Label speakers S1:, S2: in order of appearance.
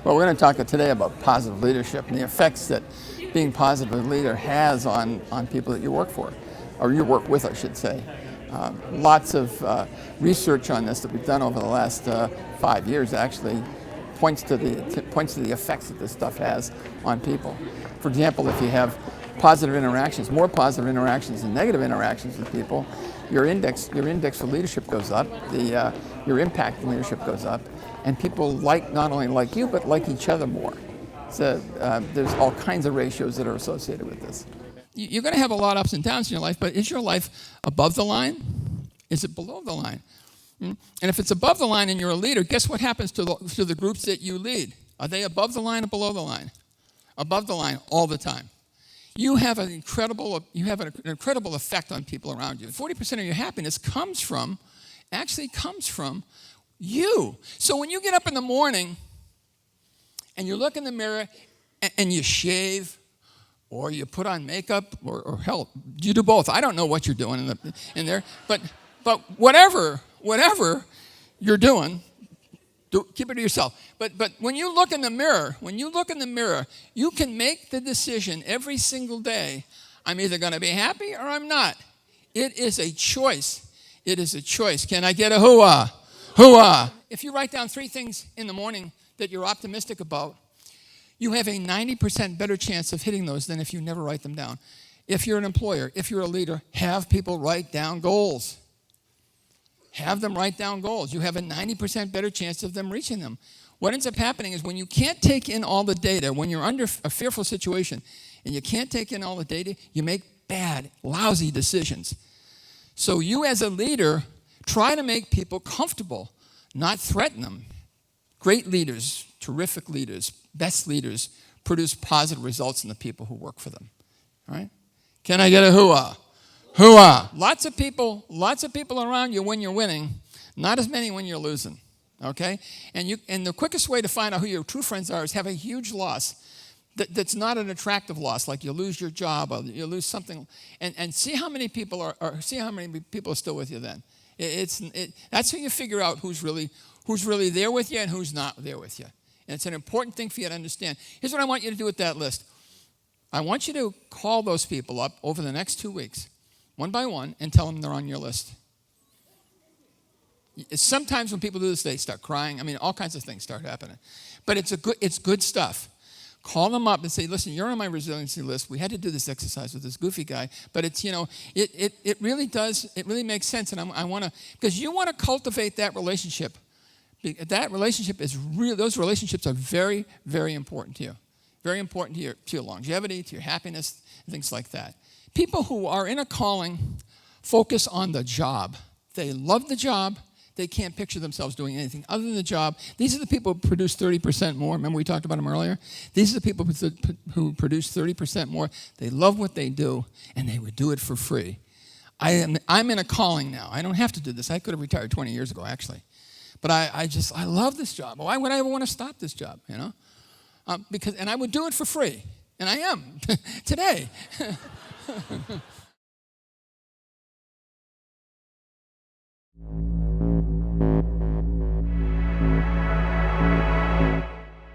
S1: Well, we're going to talk today about positive leadership and the effects that being a positive leader has on people that you work for, or you work with, I should say. Lots of research on this that we've done over the last 5 years actually points to the effects that this stuff has on people. For example, if you have positive interactions, more positive interactions than negative interactions with people, your index for leadership goes up, your impact in leadership goes up, and people not only like you, but like each other more. So there's all kinds of ratios that are associated with this. You're going to have a lot of ups and downs in your life, but is your life above the line? Is it below the line? And if it's above the line and you're a leader, guess what happens to the groups that you lead? Are they above the line or below the line? Above the line all the time. You have an incredible effect on people around you. 40% of your happiness comes from you. So when you get up in the morning and you look in the mirror and you shave, or you put on makeup, or hell, you do both. I don't know what you're doing in there, but whatever you're doing, keep it to yourself. But when you look in the mirror, you can make the decision every single day. I'm either going to be happy or I'm not. It is a choice. It is a choice. Can I get a hoo-ah? Hoo-ah. If you write down 3 things in the morning that you're optimistic about, you have a 90% better chance of hitting those than if you never write them down. If you're an employer, if you're a leader, have people write down goals. Have them write down goals. You have a 90% better chance of them reaching them. What ends up happening is when you can't take in all the data, when you're under a fearful situation and you can't take in all the data, you make bad, lousy decisions. So you as a leader, try to make people comfortable, not threaten them. Great leaders, terrific leaders, best leaders produce positive results in the people who work for them. All right? Can I get a hoo-ah? Hoo-ah. Lots of people around you when you're winning, not as many when you're losing. Okay? And the quickest way to find out who your true friends are is have a huge loss that's not an attractive loss, like you lose your job or you lose something, and see how many people are still with you then. That's how you figure out who's really there with you and who's not there with you. And it's an important thing for you to understand. Here's what I want you to do with that list. I want you to call those people up over the next 2 weeks, one by one, and tell them they're on your list. Sometimes when people do this, they start crying. I mean, all kinds of things start happening. But it's good stuff. Call them up and say, listen, you're on my resiliency list. We had to do this exercise with this goofy guy, but it's, it really makes sense. And I want to, because you want to cultivate that relationship. That relationship is real. Those relationships are very, very important to you. Very important to your longevity, to your happiness, things like that. People who are in a calling focus on the job. They love the job. They can't picture themselves doing anything other than the job. These are the people who produce 30% more. Remember we talked about them earlier? These are the people who produce 30% more. They love what they do, and they would do it for free. I'm in a calling now. I don't have to do this. I could have retired 20 years ago, actually. But I love this job. Why would I ever want to stop this job, and I would do it for free. And I am today.